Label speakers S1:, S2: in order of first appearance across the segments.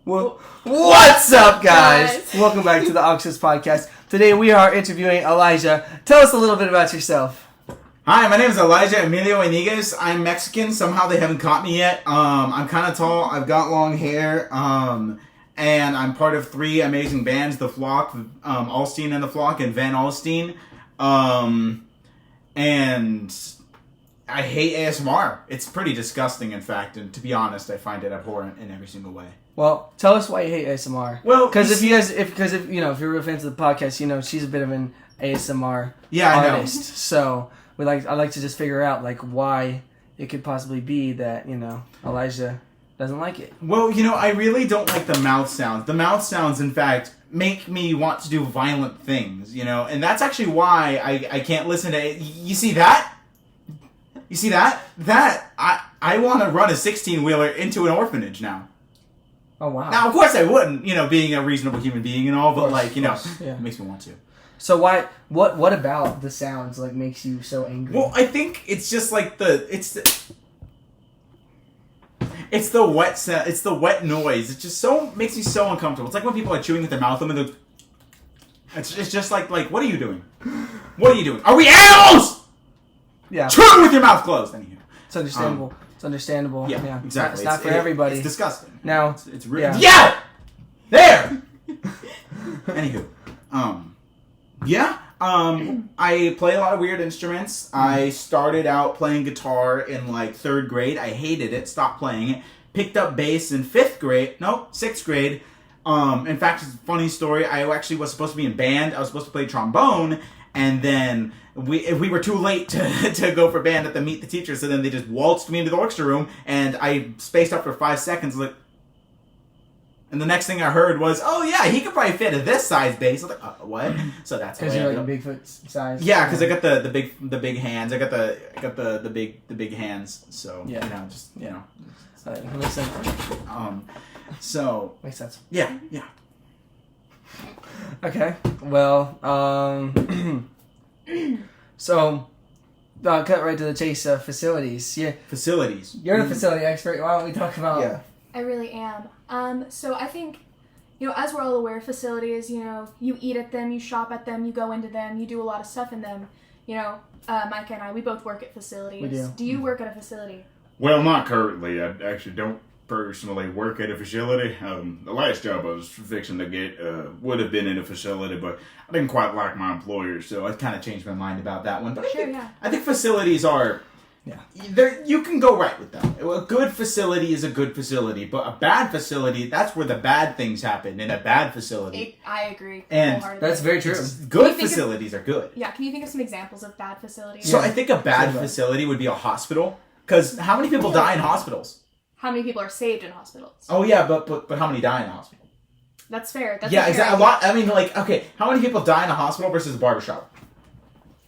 S1: Well, what's up, guys? Welcome back to the Oxus Podcast. Today we are interviewing Elijah. Tell us a little bit about yourself.
S2: Hi, my name is Elijah Emilio Iñiguez. I'm Mexican. Somehow they haven't caught me yet. I'm kind of tall. I've got long hair. And I'm part of three amazing bands: The Flock, Alstein and The Flock, and Van Alstein. And I hate ASMR. It's pretty disgusting, in fact. And to be honest, I find it abhorrent in every single way.
S1: Well, tell us why you hate ASMR.
S2: Well,
S1: because if you're real fans of the podcast, you know she's a bit of an ASMR artist. So I like to just figure out why it could possibly be that Elijah doesn't like it.
S2: Well, I really don't like the mouth sounds. The mouth sounds, in fact, make me want to do violent things. And that's actually why I can't listen to it. You see that? You see that? I want to run a 16-wheeler into an orphanage now.
S1: Oh, wow.
S2: Now, of course I wouldn't, being a reasonable human being and all, but,
S1: it
S2: makes me want to.
S1: So what about the sounds, makes you so angry?
S2: Well, I think it's just, it's the wet sound, it's the wet noise. It just makes me so uncomfortable. It's like when people are chewing with their mouth open, it's just like, what are you doing? What are you doing? Are we animals?
S1: Yeah.
S2: Chew with your mouth closed. Anywho.
S1: It's understandable. It's understandable.
S2: Yeah, exactly.
S1: It's not for everybody.
S2: It's disgusting.
S1: Now,
S2: it's really... Yeah! There! Anywho. I play a lot of weird instruments. I started out playing guitar in, third grade. I hated it. Stopped playing it. Picked up bass in sixth grade. In fact, it's a funny story. I actually was supposed to be in band. I was supposed to play trombone. And then we were too late to go for band at the Meet the Teacher, so then they just waltzed me into the orchestra room, and I spaced up for 5 seconds, and the next thing I heard was, oh yeah, he could probably fit a this size bass. I was like, what? So that's
S1: because you're Bigfoot size.
S2: Yeah, because I got the big hands. I got the big hands. So
S1: Listen.
S2: So
S1: makes sense.
S2: Yeah.
S1: Okay. Well, so cut right to the chase. Facilities. Yeah.
S2: Facilities.
S1: You're the facility expert. Why don't we talk about?
S2: Yeah.
S3: I really am. So I think, as we're all aware, facilities, you eat at them, you shop at them, you go into them, you do a lot of stuff in them. Micah and I, we both work at facilities.
S1: We do.
S3: Do you work at a facility?
S4: Well, not currently. I actually don't personally work at a facility. The last job I was fixing to get would have been in a facility, but I didn't quite like my employer,
S2: So I kind of changed my mind about that one. But
S3: Sure,
S2: I think facilities are... Yeah, you can go right with them. A good facility is a good facility, but a bad facility, that's where the bad things happen in a bad facility.
S3: I agree.
S2: And
S1: that's very true.
S2: Good facilities are good.
S3: Yeah, can you think of some examples of bad facilities?
S2: So I think a bad facility would be a hospital, because how many people die in hospitals?
S3: How many people are saved in hospitals?
S2: Oh yeah, but how many die in a hospital?
S3: That's fair. That's
S2: exactly. A lot. I mean, okay, how many people die in a hospital versus a barbershop?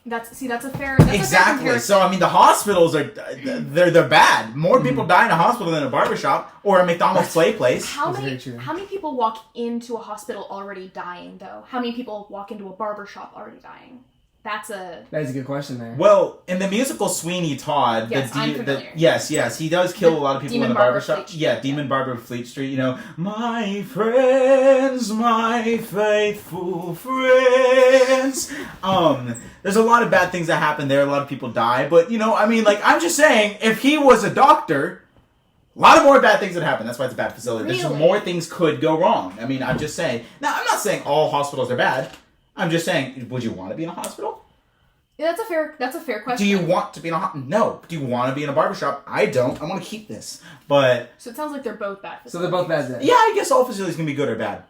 S3: That's a fair.
S2: Exactly. So I mean, the hospitals are they're bad. More people die in a hospital than a barbershop or a McDonald's play place.
S3: How many people walk into a hospital already dying though? How many people walk into a barbershop already dying? That is
S1: a good question there.
S2: Well, in the musical Sweeney Todd,
S3: I'm familiar.
S2: Yes, he does kill a lot of people in the barbershop. Yeah, Demon Barber of Fleet Street, my friends, my faithful friends. There's a lot of bad things that happen there, a lot of people die, but I'm just saying, if he was a doctor, a lot of more bad things would happen. That's why it's a bad facility.
S3: Really?
S2: There's more things could go wrong. I mean, I'm just saying. Now, I'm not saying all hospitals are bad. I'm just saying, would you want to be in a hospital?
S3: Yeah, that's a fair question.
S2: Do you want to be in a hospital? No. Do you want to be in a barbershop? I don't. I want to keep this. But...
S3: So it sounds like they're both bad facilities.
S1: So they're both bad then?
S2: Yeah, I guess all facilities can be good or bad.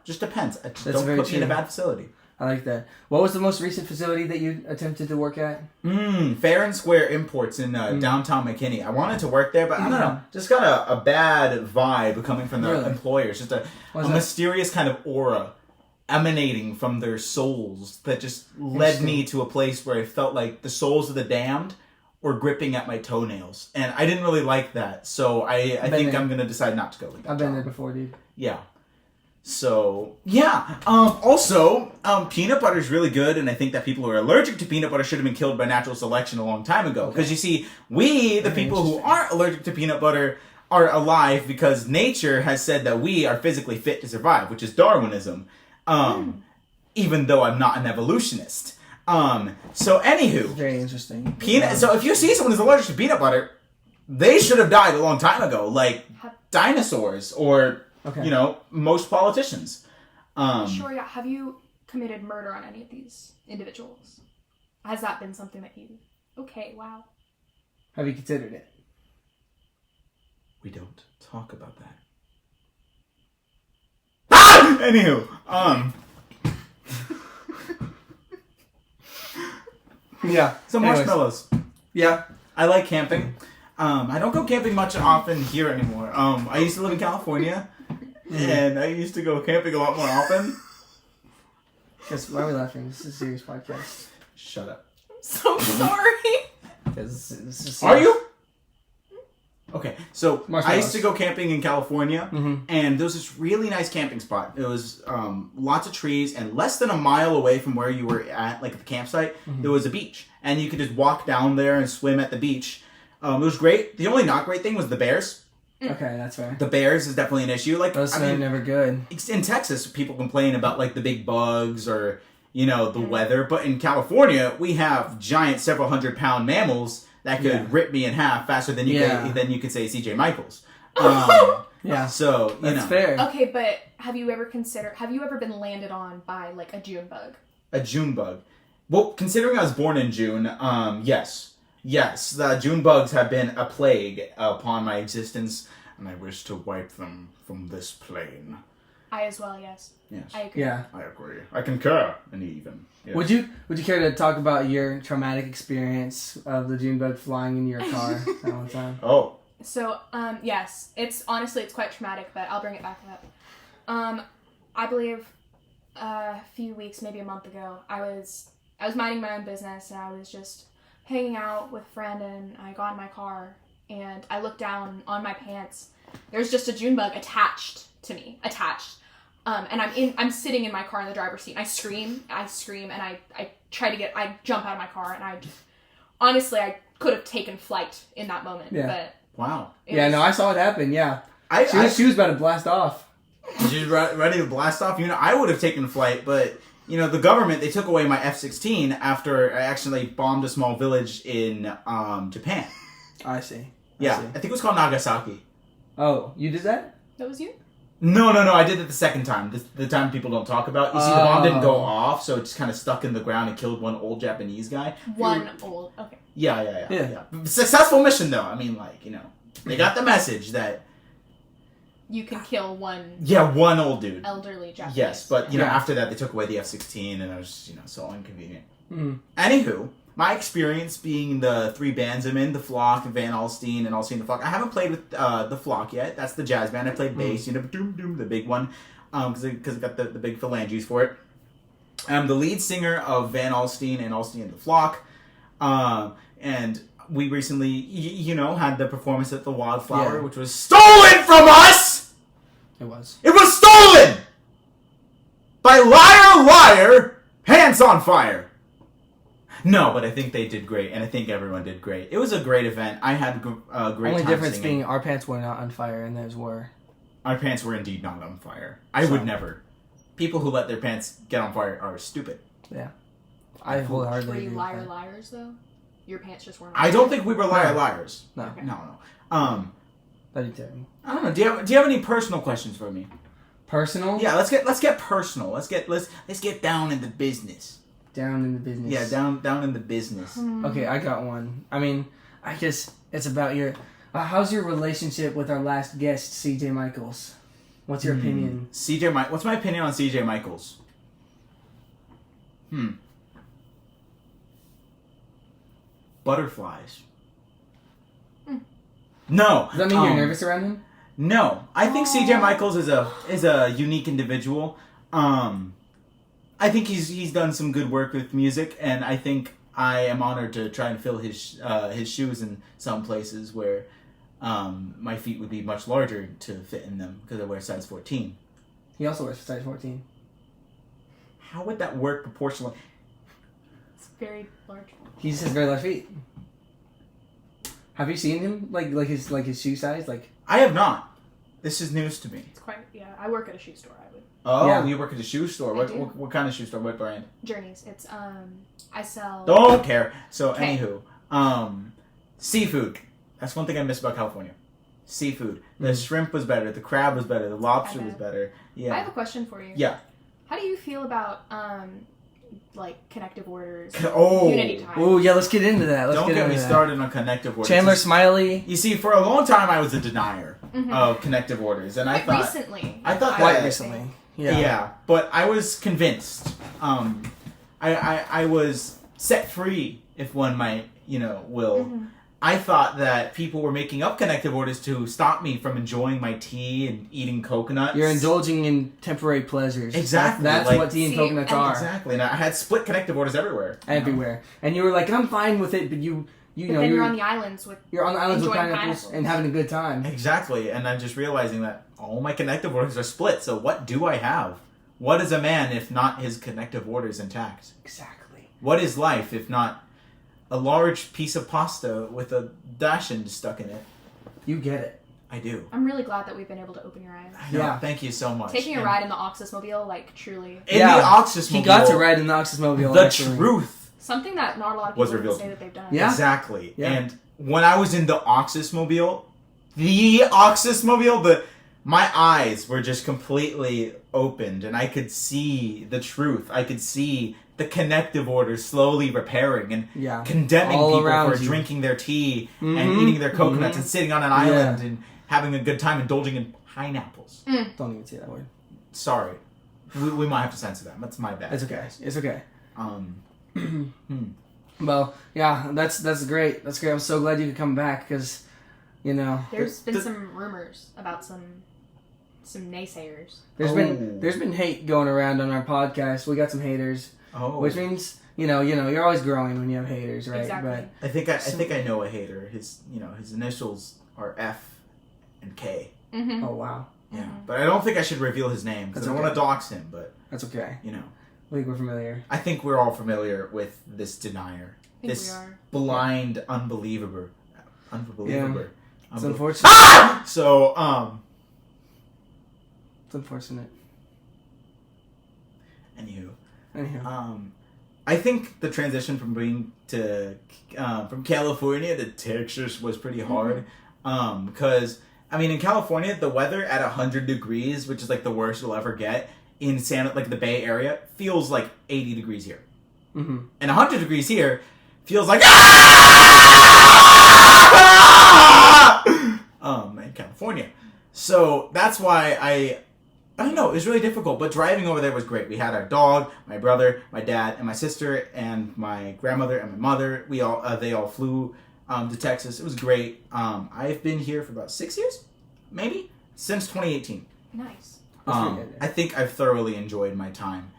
S2: Just depends. Don't put me in a bad facility.
S1: I like that. What was the most recent facility that you attempted to work at?
S2: Fair and Square Imports in downtown McKinney. I wanted to work there, but I don't know. Just got a bad vibe coming from the employers. Just a mysterious kind of aura emanating from their souls that just led me to a place where I felt like the souls of the damned were gripping at my toenails. And I didn't really like that. So I think I'm going to decide not to go with that.
S1: I've been there before, dude.
S2: Yeah. So, yeah. Also, peanut butter is really good, and I think that people who are allergic to peanut butter should have been killed by natural selection a long time ago. Because you see, we, the people who aren't allergic to peanut butter, are alive because nature has said that we are physically fit to survive, which is Darwinism. Even though I'm not an evolutionist. So anywho.
S1: Very interesting.
S2: So if you see someone who's allergic to peanut butter, they should have died a long time ago. Like dinosaurs or, most politicians.
S3: Sure, yeah. Have you committed murder on any of these individuals? Has that been something that you... Okay, wow.
S1: Have you considered it?
S2: We don't talk about that. Ah! Anywho,
S1: yeah.
S2: Some marshmallows.
S1: Yeah.
S2: I like camping. I don't go camping much often here anymore. I used to live in California, and I used to go camping a lot more often.
S1: Guess why are we laughing? This is a serious podcast.
S2: Shut up.
S3: I'm so sorry.
S2: Are you? Okay, so I used to go camping in California, and there was this really nice camping spot. It was lots of trees, and less than a mile away from where you were at, like at the campsite, there was a beach. And you could just walk down there and swim at the beach. It was great. The only not great thing was the bears.
S1: Okay, that's fair.
S2: The bears is definitely an issue. Like,
S1: those are never good.
S2: In Texas, people complain about like the big bugs or, the weather. But in California, we have giant several 100-pound mammals that could rip me in half faster than you could say C.J. Michaels.
S1: Yeah.
S2: So,
S1: that's fair.
S3: Okay, but have you ever been landed on by like a June bug?
S2: A June bug. Well, considering I was born in June, yes. Yes, the June bugs have been a plague upon my existence, and I wish to wipe them from this plane.
S3: I as well, yes.
S2: Yes.
S3: I agree.
S1: Yeah.
S4: I agree. I concur, and even. Yes.
S1: Would you care to talk about your traumatic experience of the June bug flying in your car that one time?
S2: Oh.
S3: So, yes. It's quite traumatic, but I'll bring it back up. I believe a few weeks, maybe a month ago, I was minding my own business, and I was just hanging out with a friend, and I got in my car, and I looked down on my pants. There's just a June bug attached to me. And I'm sitting in my car in the driver's seat, and I scream, and I jump out of my car, and honestly, I could have taken flight in that moment.
S1: Yeah.
S3: But
S2: Wow.
S1: I saw it happen, yeah. She was about to blast off.
S2: She was ready to blast off. I would have taken flight, but... the government, they took away my F-16 after I accidentally bombed a small village in Japan.
S1: I see.
S2: I think it was called Nagasaki.
S1: Oh, you did that?
S3: that was you?
S2: No, I did it the second time. The time people don't talk about. You see, the bomb didn't go off, so it just kind of stuck in the ground and killed one old Japanese guy.
S3: Okay.
S2: Yeah. Successful mission, though. I mean, they got the message that...
S3: You can kill one...
S2: Yeah, one old dude.
S3: Elderly Japanese.
S2: Yes, but, after that, they took away the F-16, and it was, so inconvenient.
S1: Mm.
S2: Anywho, my experience being the three bands I'm in, the Flock, Van Alstyne, and Alstyne the Flock. I haven't played with the Flock yet. That's the jazz band. I played bass, doom, doom, the big one, because I got the big phalanges for it. I'm the lead singer of Van Alstyne and Alstyne and the Flock, and we recently, had the performance at the Wildflower, which was stolen from us!
S1: It was.
S2: It was stolen! By liar, pants on fire. No, but I think they did great, and I think everyone did great. It was a great event. I had a great
S1: Only
S2: time
S1: difference
S2: singing.
S1: being our pants were not on fire and theirs were.
S2: Our pants were indeed not on fire. I would never. People who let their pants get on fire are stupid.
S1: Yeah. I wholeheartedly
S3: Were you
S1: agree with that.
S3: liars, though? Your pants just weren't on
S2: I don't think we were liars.
S1: No.
S3: Okay.
S2: No.
S1: That'd be terrible.
S2: I don't know. Do you have any personal questions for me?
S1: Personal?
S2: Yeah, let's get personal. Let's get down in the business.
S1: Down in the business.
S2: Yeah, down in the business.
S1: Okay, I got one. I mean, I guess it's about your... how's your relationship with our last guest, C.J. Michaels? What's your opinion?
S2: What's my opinion on C.J. Michaels? Butterflies. No.
S1: Does that mean you're nervous around him?
S2: No. I think C.J. Michaels is a unique individual. I think he's done some good work with music, and I think I am honored to try and fill his shoes in some places where my feet would be much larger to fit in them because I wear size 14.
S1: He also wears size 14.
S2: How would that work proportionally?
S3: It's very large.
S1: He just has very large feet. Have you seen him like his shoe size? Like
S2: I have not. This is news to me.
S3: It's quite. Yeah, I work at a shoe store. I would.
S2: Oh,
S1: Yeah.
S2: you work at a shoe store. What kind of shoe store? What brand?
S3: Journeys. It's I sell.
S2: Don't care. So
S3: Okay.
S2: anywho, seafood. That's one thing I miss about California. Seafood. The shrimp was better. The crab was better. The lobster was better. Yeah.
S3: I have a question for you.
S2: Yeah.
S3: How do you feel about like connective orders?
S2: Oh.
S3: Unity ties.
S1: oh yeah, let's get into that.
S2: Don't get me started on connective orders.
S1: Chandler Smiley.
S2: You see, for a long time, I was a denier of connective orders, and I
S3: Quite
S2: thought
S3: recently.
S2: I thought
S1: Quite
S2: that
S1: recently.
S2: Yeah.
S1: Yeah.
S2: But I was convinced. I was set free, if one might, will.
S3: Mm-hmm.
S2: I thought that people were making up connective orders to stop me from enjoying my tea and eating coconuts.
S1: You're indulging in temporary pleasures.
S2: Exactly.
S1: That's
S2: like-
S1: what tea and
S3: See,
S1: coconuts
S3: and-
S1: are.
S2: Exactly, and I had split connective orders everywhere.
S1: Everywhere. And you were like, I'm fine with it, but you
S3: But
S1: know,
S3: then you're on the islands with.
S1: you're on the islands with
S3: enjoying
S1: pineapples
S3: pineapples.
S1: and having a good time.
S2: Exactly, and I'm just realizing that all my connective orders are split. So what do I have? What is a man if not his connective orders intact?
S1: Exactly.
S2: What is life if not a large piece of pasta with a dachshund stuck in it?
S1: You get it.
S2: I do.
S3: I'm really glad that we've been able to open your eyes.
S2: I know.
S1: Yeah.
S2: Thank you so much.
S3: Taking a
S2: And
S3: ride in the Oxusmobile, like truly.
S2: in
S1: Yeah.
S2: the Oxusmobile.
S1: He got to ride in the Oxusmobile.
S2: the
S1: actually.
S2: truth.
S3: Something that not a lot of
S2: Was
S3: people can
S2: revealed.
S3: say that they've done.
S1: Yeah.
S2: Exactly.
S1: Yeah.
S2: And when I was in the Oxusmobile, my eyes were just completely opened, and I could see the truth. I could see the connective orders slowly repairing and
S1: Yeah.
S2: condemning
S1: All
S2: people
S1: around
S2: for
S1: you.
S2: drinking their tea and
S1: Mhm.
S2: eating their coconuts
S1: Mhm.
S2: and sitting on an island and having a good time indulging in pineapples.
S1: Don't even say that word.
S2: Sorry. We might have to censor that. That's my bad.
S1: It's okay. It's okay.
S2: Um,
S1: Well, yeah, that's great. That's great. I'm so glad you could come back because,
S3: There's been some rumors about some naysayers.
S1: there's been hate going around on our podcast. We got some haters, which means you're always growing when you have haters, right?
S3: Exactly.
S2: I think I know a hater. His initials are F and K.
S3: Mm-hmm.
S1: But oh wow,
S2: Yeah, but I don't think I should reveal his name because
S1: That's
S2: I want
S1: okay.
S2: to dox him. But
S1: that's okay. I think we're familiar.
S2: I think we're all familiar with this denier,
S3: I think
S2: this
S3: we are.
S2: blind unbeliever.
S1: It's unfortunate.
S2: Ah! So
S1: It's unfortunate.
S2: Anyhow.
S1: Anyhow,
S2: I think the transition from from California to Texas was pretty hard. Because in California, the weather at 100 degrees, which is like the worst it'll ever get in the Bay Area, feels like 80 degrees here, and 100 degrees here feels like in California. So that's why I don't know, it was really difficult, but driving over there was great. We had our dog, my brother, my dad, and my sister, and my grandmother and my mother. They all flew to Texas. It was great. I've been here for about 6 years, maybe, since 2018.
S3: Nice.
S2: I think I've thoroughly enjoyed my time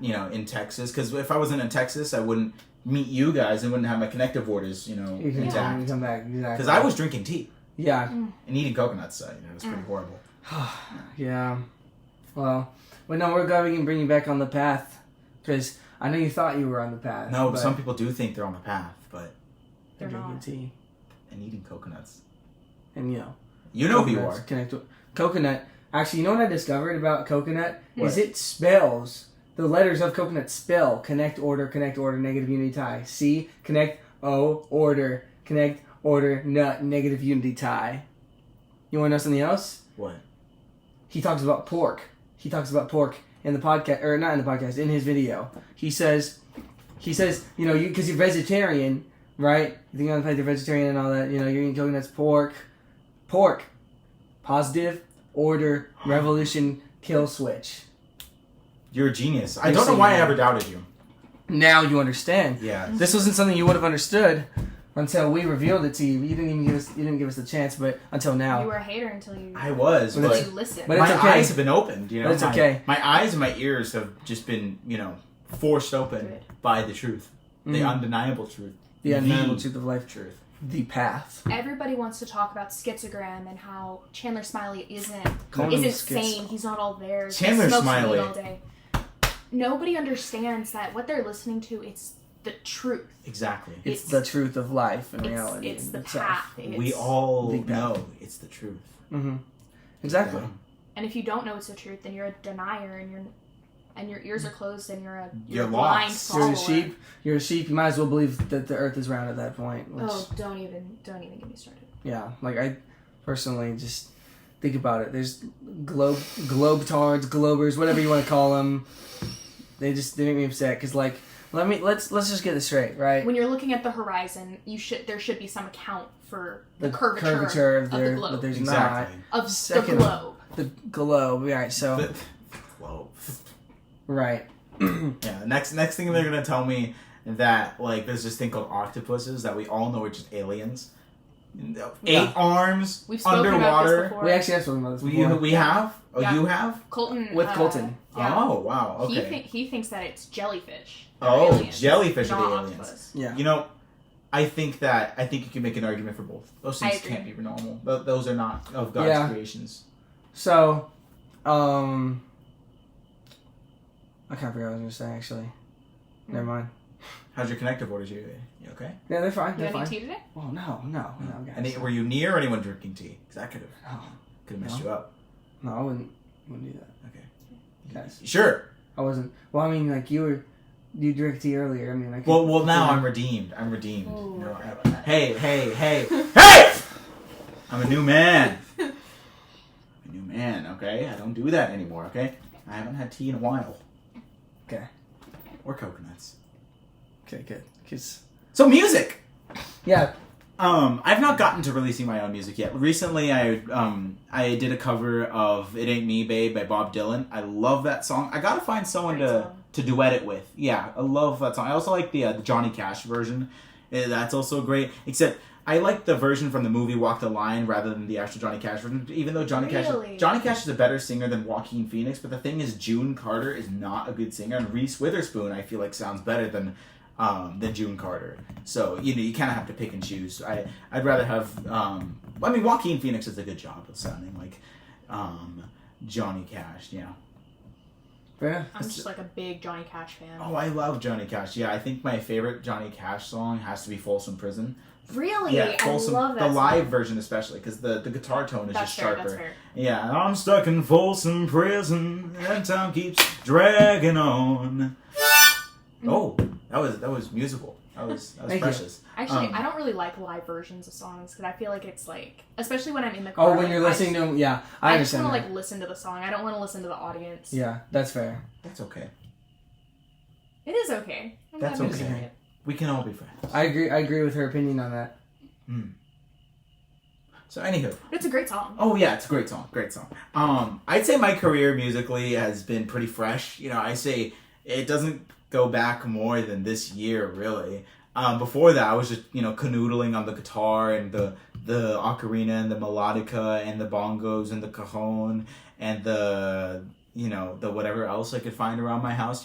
S2: in Texas, because if I wasn't in Texas, I wouldn't meet you guys and wouldn't have my connective orders,
S1: you can
S2: intact.
S1: come back exactly
S2: Because I was drinking tea
S1: Yeah.
S2: and eating coconuts. It was pretty horrible.
S1: Yeah. Well, no, we're glad we can bring you back on the path. Because I know you thought you were on the path.
S2: No,
S1: but
S2: some people do think they're on the path, but
S3: They're
S1: drinking
S3: not.
S1: tea.
S2: and eating coconuts.
S1: And
S2: You know who you
S1: coconuts
S2: are.
S1: connect to coconut. Actually, you know what I discovered about coconut?
S2: What?
S1: Is it spells. The letters of coconut spell connect, order, negative unity tie. C, connect, O, order, connect, order, nut, negative unity tie. You want to know something else?
S2: What?
S1: He talks about pork. He talks about pork in the podcast, or not in the podcast, in his video. He says, because you're vegetarian, right? You think on the fact you're vegetarian and all that, you're eating coconuts, pork, positive, order, revolution, kill switch.
S2: You're a genius. I
S1: You're
S2: don't know
S1: saying
S2: why I
S1: that.
S2: ever doubted you.
S1: Now you understand.
S2: Yeah.
S1: This wasn't something you would have understood until we revealed it to you. You didn't give us the chance, but until now.
S3: You were a hater until you.
S2: I was,
S1: But
S2: but
S3: you listen.
S1: but
S2: my
S1: it's okay.
S2: eyes have been opened.
S1: But it's okay.
S2: My eyes and my ears have just been, forced open
S3: Good.
S2: by the truth. The
S1: Mhm.
S2: undeniable truth.
S1: The undeniable truth of life.
S2: Truth.
S1: The path.
S3: Everybody wants to talk about schizogram and how Chandler Smiley
S1: Call him
S3: isn't
S1: schiz.
S3: sane. He's not all there.
S2: Chandler
S3: He smokes
S2: Smiley.
S3: weed all day. Nobody understands that what they're listening to. It's the truth.
S2: Exactly.
S1: It's the truth of life and reality.
S3: It's the
S1: itself.
S3: path.
S2: We all know it's the truth.
S1: Mm-hmm. Exactly.
S2: Yeah.
S3: And if you don't know it's the truth, then you're a denier, and your ears are closed, and
S2: You're
S3: blind
S2: lost.
S3: follower.
S1: You're a sheep. You might as well believe that the earth is round at that point. Which,
S3: don't even get me started.
S1: Yeah, like I personally just think about it. There's globetards, globers, whatever you want to call them. They make me upset because like let's just get this straight, right?
S3: When you're looking at the horizon, there should be some account for the curvature of the globe.
S1: But there's
S2: exactly.
S3: Not. Of the globe.
S1: The globe, right? So
S2: the globe.
S1: Right.
S2: Yeah. Next thing they're gonna tell me that like there's this thing called octopuses that we all know are just aliens. 8 arms.
S3: We've spoken
S2: underwater.
S3: about this before.
S1: We actually have spoken about this before.
S2: We have? Oh,
S3: Yeah.
S2: you have?
S3: Colton.
S1: With Colton.
S3: Yeah.
S2: Oh, wow. Okay.
S3: He thinks that it's jellyfish.
S2: Oh,
S3: aliens,
S2: jellyfish are
S3: not
S2: the aliens.
S3: octopus.
S1: Yeah.
S2: You know, I think you can make an argument for both. Those things can't be normal. Those are not of God's creations.
S1: So, I can't forget what I was going to say, actually. Never mind.
S2: How's your connective orders? You okay?
S1: Yeah, they're fine.
S3: You
S1: They're
S3: have any
S1: fine.
S3: tea today?
S1: Well, no, guys.
S2: Were you near anyone drinking tea? Because that could have messed you up.
S1: No, I wouldn't do that.
S2: Okay.
S1: Guys.
S2: Sure.
S1: I wasn't. Well, I mean, like, you drank tea earlier. I mean,
S2: Well, now I'm redeemed.
S3: Ooh,
S2: No,
S3: I forgot about that.
S2: Hey! I'm a new man. Okay? I don't do that anymore, okay? I haven't had tea in a while.
S1: Okay.
S2: Or coconuts.
S1: Okay, good.
S2: So music!
S1: Yeah.
S2: I've not gotten to releasing my own music yet. Recently, I did a cover of "It Ain't Me, Babe" by Bob Dylan. I love that song. I gotta find someone to duet it with. Yeah, I love that song. I also like the Johnny Cash version. That's also great. Except I like the version from the movie Walk the Line rather than the actual Johnny Cash version. Even though Johnny Cash is a better singer than Joaquin Phoenix. But the thing is, June Carter is not a good singer, and Reese Witherspoon I feel like sounds better than June Carter. So, you kind of have to pick and choose. I'd rather have, Joaquin Phoenix does a good job of sounding like Johnny Cash,
S1: Yeah.
S3: I'm just like a big Johnny Cash fan.
S2: Oh, I love Johnny Cash. Yeah, I think my favorite Johnny Cash song has to be Folsom Prison.
S3: Really?
S2: Yeah, Folsom,
S3: I love that
S2: the live
S3: song.
S2: version especially, because the guitar tone is just sharper.
S3: That's fair.
S2: Yeah, I'm stuck in Folsom Prison, and time keeps dragging on. Oh, that was musical. That was precious.
S3: Actually, I don't really like live versions of songs because I feel like it's like, especially when I'm in the car.
S1: Oh, when you're listening to them, yeah, I understand.
S3: I just want to listen to the song. I don't want to listen to the audience.
S1: Yeah, that's fair.
S2: That's okay.
S3: It is okay.
S2: That's okay. We can all be friends.
S1: I agree with her opinion on that.
S2: So anywho,
S3: It's a great song.
S2: oh yeah, it's a great song. I'd say my career musically has been pretty fresh. I say it doesn't go back more than this year, really. Before that, I was just canoodling on the guitar and the ocarina and the melodica and the bongos and the cajon and the whatever else I could find around my house.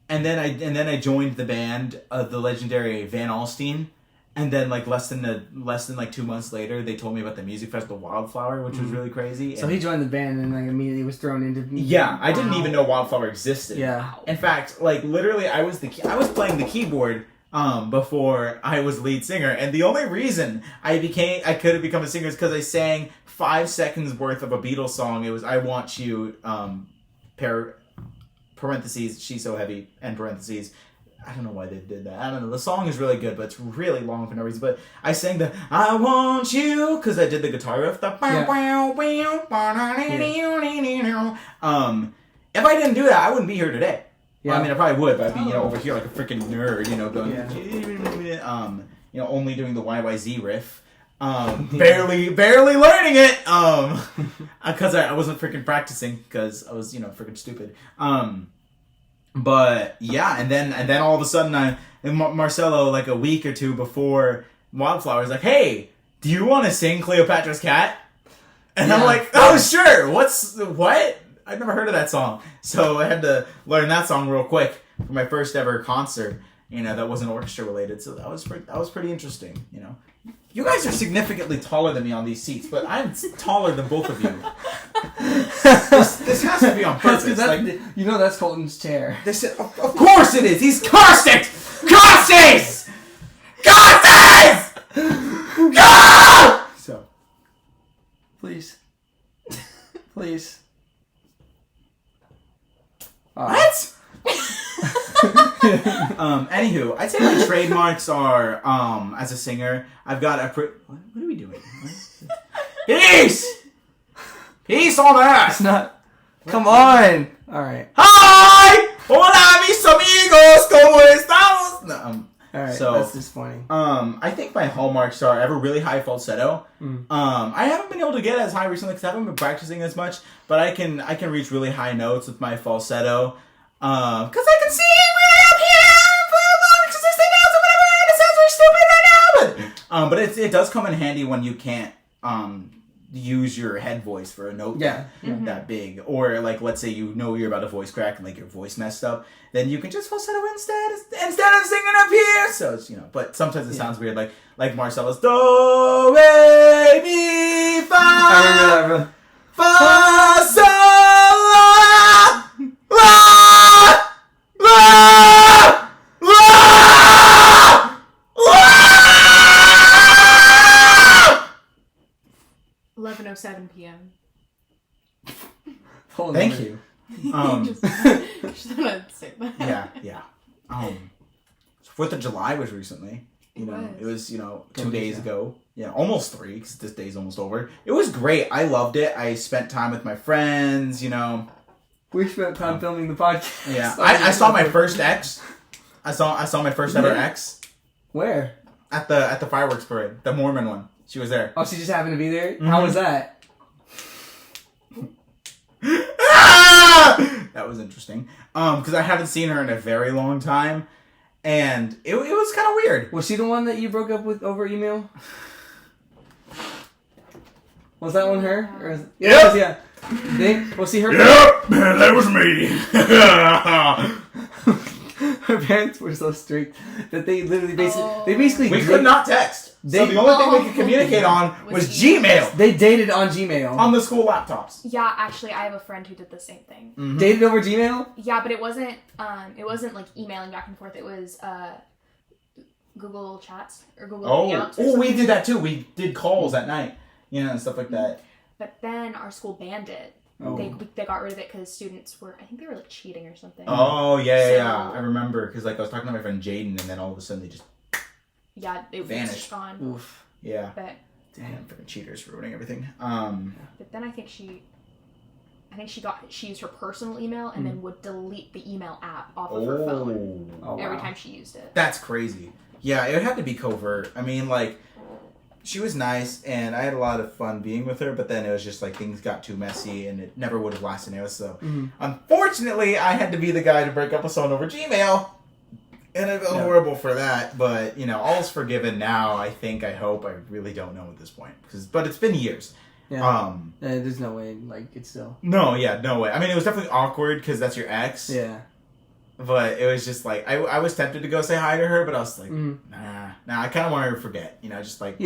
S2: And then I joined the band, the legendary Van Alstyne. And then, less than 2 months later, they told me about the music festival Wildflower, which was really crazy.
S1: So he joined the band and immediately was thrown into.
S2: Yeah, I didn't even know Wildflower existed.
S1: Yeah.
S2: In fact, literally, I was playing the keyboard before I was lead singer, and the only reason I could have become a singer is because I sang 5 seconds worth of a Beatles song. It was "I Want You," parentheses, "She's So Heavy," and parentheses. I don't know why they did that. I don't know. The song is really good, but it's really long for no reason. But I sang the "I Want You" because I did the guitar riff. If I didn't do that, I wouldn't be here today. Yeah. Well, I probably would, but I'd be over here like a freaking nerd, going, only doing the YYZ riff. Barely learning it. Because I wasn't freaking practicing because I was, freaking stupid. But yeah, and then all of a sudden, Marcelo, a week or two before Wildflower, is like, "Hey, do you want to sing Cleopatra's Cat?" And I'm like, "Oh, sure. What? I've never heard of that song." So I had to learn that song real quick for my first ever concert. That wasn't orchestra related. So that was pretty interesting. You guys are significantly taller than me on these seats, but I'm taller than both of you. This has to be on purpose.
S1: You know that's Colton's chair.
S2: Of course it is. He's caustic. Causes. So,
S1: please.
S2: What? Anywho, I'd say my trademarks are, as a singer, I've got a what are we doing? Peace on earth!
S1: It's not... Come on! Alright.
S2: Hi! Hola mis amigos, ¿cómo estamos? No,
S1: Alright,
S2: so,
S1: that's disappointing.
S2: I think my hallmarks are I have a really high falsetto. I haven't been able to get as high recently because I haven't been practicing as much, but I can reach really high notes with my falsetto. Because I can sing really up here for long consistent notes or whatever, and it sounds really stupid right now, but it does come in handy when you can't use your head voice for a note that big, or like let's say you're about to voice crack and like your voice messed up, then you can just falsetto instead of singing up here. So it's but sometimes it sounds weird, like Marcelo's do re mi fa.
S1: I remember that.
S2: Fa sol la la la la.
S3: 11:07 p.m.
S2: Thank you.
S3: Just wanna say that.
S2: Yeah. 4th of July was recently. It was 2 days ago. Yeah, almost 3 because this day's almost over. It was great. I loved it. I spent time with my friends.
S1: We spent time filming the podcast.
S2: Yeah, I saw my first ex. I saw my first ever ex.
S1: Where?
S2: At the fireworks parade, the Mormon one. She was there.
S1: Oh, she just happened to be there? Mm-hmm. How was that?
S2: That was interesting. Because I haven't seen her in a very long time. And it was kind of weird.
S1: Was she the one that you broke up with over email? Was that one her? Or
S2: Yep.
S1: Yeah. We'll see her.
S4: Yep, that was me.
S1: Her parents were so strict that they literally basically
S2: we could not text. So the only thing we could communicate on was Gmail.
S1: They dated on Gmail.
S2: On the school laptops.
S3: Yeah, actually, I have a friend who did the same thing.
S1: Mm-hmm. Dated over Gmail?
S3: Yeah, but it wasn't like emailing back and forth. It was Google Chats or Google Hangouts.
S2: Oh, we did that too. We did calls at night, and stuff like that.
S3: But then our school banned it. Oh. They got rid of it because students were, I think they were like cheating or something.
S2: Oh yeah. I remember because I was talking to my friend Jaden, and then all of a sudden they just
S3: it
S2: vanished.
S3: Gone.
S2: Oof. Yeah.
S3: But
S2: damn, freaking cheaters ruining everything.
S3: But then I think she used her personal email and then would delete the email app off of her phone every time she used it.
S2: That's crazy. Yeah, it would have to be covert. I mean, she was nice, and I had a lot of fun being with her, but then it was just things got too messy, and it never would have lasted anyway. So, unfortunately, I had to be the guy to break up with someone over Gmail, and I felt horrible for that. But all's forgiven now. I hope. I really don't know at this point, but it's been years.
S1: Yeah. There's no way. It's still.
S2: No. Yeah. No way. I mean, it was definitely awkward because that's your ex.
S1: Yeah.
S2: But it was just I was tempted to go say hi to her, but I was like, nah. I kind of want her to forget, just let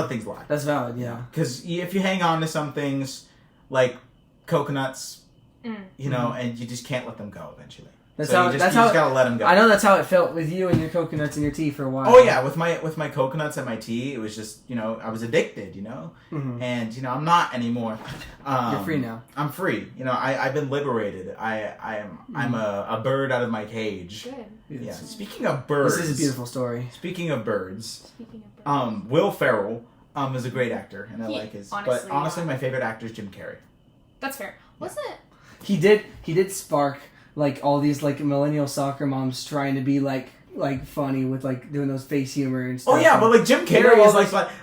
S2: things lie.
S1: That's valid, yeah.
S2: Because if you hang on to some things, like coconuts, and you just can't let them go eventually. You just gotta let them go.
S1: I know that's how it felt with you and your coconuts and your tea for a while.
S2: Oh yeah, with my coconuts and my tea, it was just I was addicted, and I'm not anymore.
S1: You're free now.
S2: I'm free. I've been liberated. I'm a bird out of my cage.
S3: Good.
S2: Yeah. Speaking of birds,
S1: this is a beautiful story.
S2: Speaking of birds, Will Ferrell is a great actor, and I like his. But honestly, my favorite actor is Jim Carrey.
S3: That's fair. Wasn't it?
S1: He did spark all these millennial soccer moms trying to be funny with doing those face humor and stuff.
S2: Oh yeah, but Jim Carrey is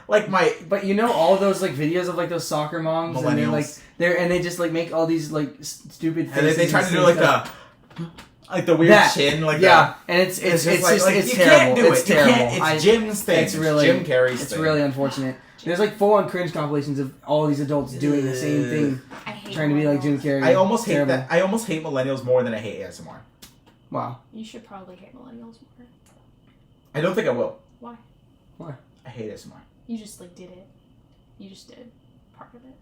S2: like my.
S1: But all those videos of those soccer moms
S2: millennials.
S1: And they just make all these stupid faces.
S2: And they try to do the weird chin and
S1: it's
S2: just
S1: it's
S2: you
S1: terrible.
S2: Can't do
S1: it's
S2: it.
S1: terrible.
S2: It's Jim's thing.
S1: It's really
S2: Jim Carrey's
S1: It's
S2: thing.
S1: really unfortunate. There's full-on cringe compilations of all these adults doing the same thing, trying to be like Jim Carrey.
S2: I almost hate that. I almost hate millennials more than I hate ASMR.
S1: Wow.
S3: You should probably hate millennials more.
S2: I don't think I will.
S3: Why?
S2: I hate ASMR.
S3: You just did it. You just did part of it.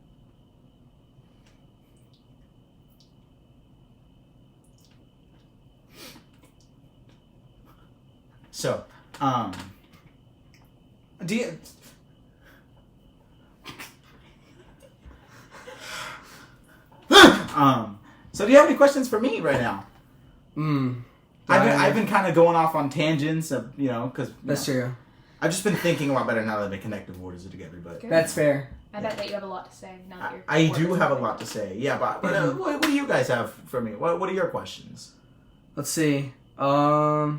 S2: So, do you... So do you have any questions for me right now? I've been kind of going off on tangents of, because...
S1: That's true.
S2: I've just been thinking a lot better now that I've been connected words together, but...
S3: Good.
S1: That's fair.
S3: I bet that you have a lot to say now that you're...
S2: I do have a lot to say, yeah, but what do you guys have for me? What are your questions?
S1: Let's see. Oh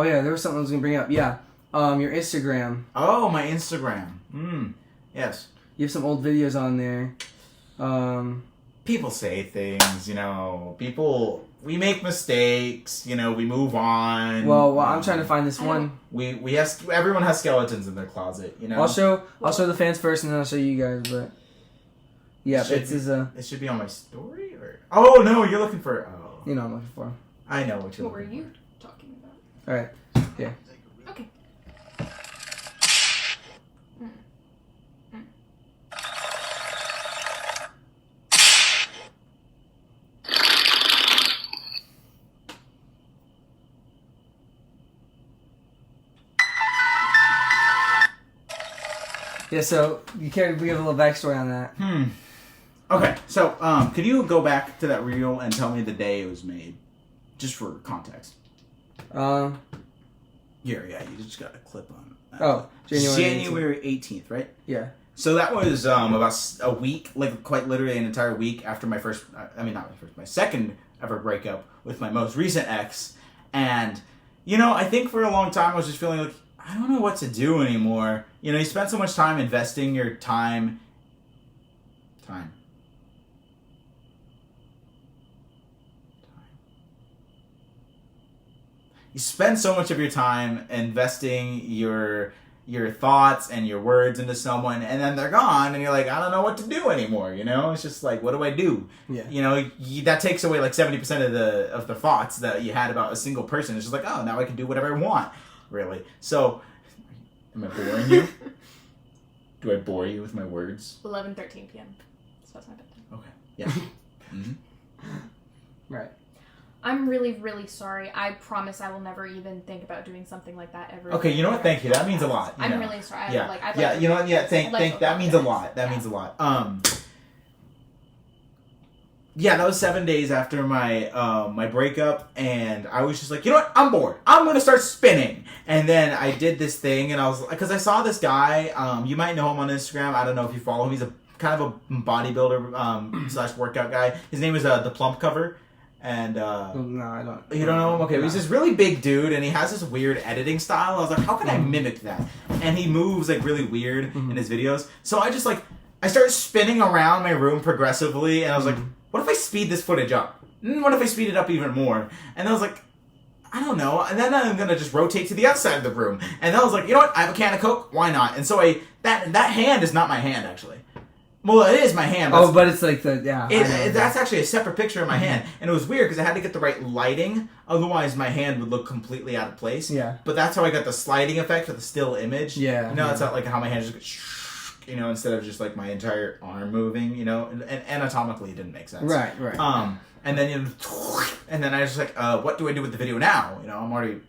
S1: yeah, there was something I was gonna bring up. Yeah. Your Instagram.
S2: Oh, my Instagram. Yes.
S1: You have some old videos on there.
S2: People say things, we make mistakes, we move on.
S1: Well, I'm trying to find this one.
S2: Everyone has skeletons in their closet,
S1: I'll show the fans first, and then I'll show you guys. But yeah,
S2: it should be on my story, or oh no, you're looking for
S1: I'm looking for.
S2: I know what you're.
S3: What were
S2: looking
S3: you talking about?
S1: All right, yeah.
S3: Okay.
S1: Yeah, so you care to give a little backstory on that?
S2: Okay, so could you go back to that reel and tell me the day it was made, just for context?
S1: Yeah,
S2: you just got a clip on it.
S1: Oh,
S2: January 18th, right?
S1: Yeah.
S2: So that was about a week, like quite literally an entire week after my my second ever breakup with my most recent ex. And, I think for a long time I was just feeling like, I don't know what to do anymore. You spend so much time investing your time. You spend so much of your time investing your thoughts and your words into someone, and then they're gone, and you're like, I don't know what to do anymore. It's just like, what do I do?
S1: Yeah.
S2: That takes away like 70% of the thoughts that you had about a single person. It's just like, oh, now I can do whatever I want, really. So, am I boring you? Do I bore you with my words?
S3: 11:13 p.m. So that's my bedtime.
S2: Okay. Yeah.
S1: Right.
S3: I'm really, really sorry. I promise I will never even think about doing something like that ever.
S2: Okay, you know what? Thank you. That means a lot.
S3: I'm really sorry.
S2: Yeah. You know what? Yeah. Thank. That means a lot. That means a lot. Yeah, that was 7 days after my my breakup, and I was just like, you know what? I'm bored. I'm gonna start spinning. And then I did this thing, and because I saw this guy. You might know him on Instagram. I don't know if you follow him. He's a kind of a bodybuilder / workout guy. His name is the Plump Cover. And
S1: no, I don't.
S2: You don't know him? Okay, he's this really big dude, and he has this weird editing style. I was like, how can I mimic that? And he moves like really weird in his videos. So I just I started spinning around my room progressively, and I was like, what if I speed this footage up? What if I speed it up even more? And I was like, I don't know. And then I'm gonna just rotate to the outside of the room. And then I was like, you know what? I have a can of Coke. Why not? And so that hand is not my hand actually. Well, it is my hand.
S1: But it's like
S2: that's actually a separate picture of my hand, and it was weird because I had to get the right lighting. Otherwise, my hand would look completely out of place.
S1: Yeah.
S2: But that's how I got the sliding effect of the still image.
S1: Yeah.
S2: It's not like how my hand just goes, instead of just like my entire arm moving. And anatomically, it didn't make sense.
S1: Right.
S2: And then and then I was like, what do I do with the video now? I'm already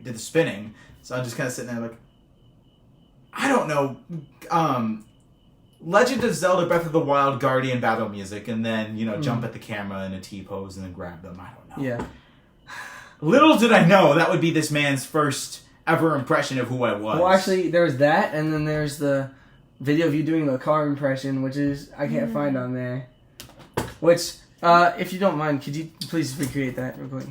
S2: did the spinning, so I'm just kind of sitting there like, I don't know. Legend of Zelda Breath of the Wild Guardian battle music, and then, jump at the camera in a T-pose and then grab them. I don't know.
S1: Yeah.
S2: Little did I know that would be this man's first ever impression of who I was.
S1: Well, actually, there was that, and then there's the video of you doing the car impression, which I can't find on there. Which, if you don't mind, could you please recreate that real quick?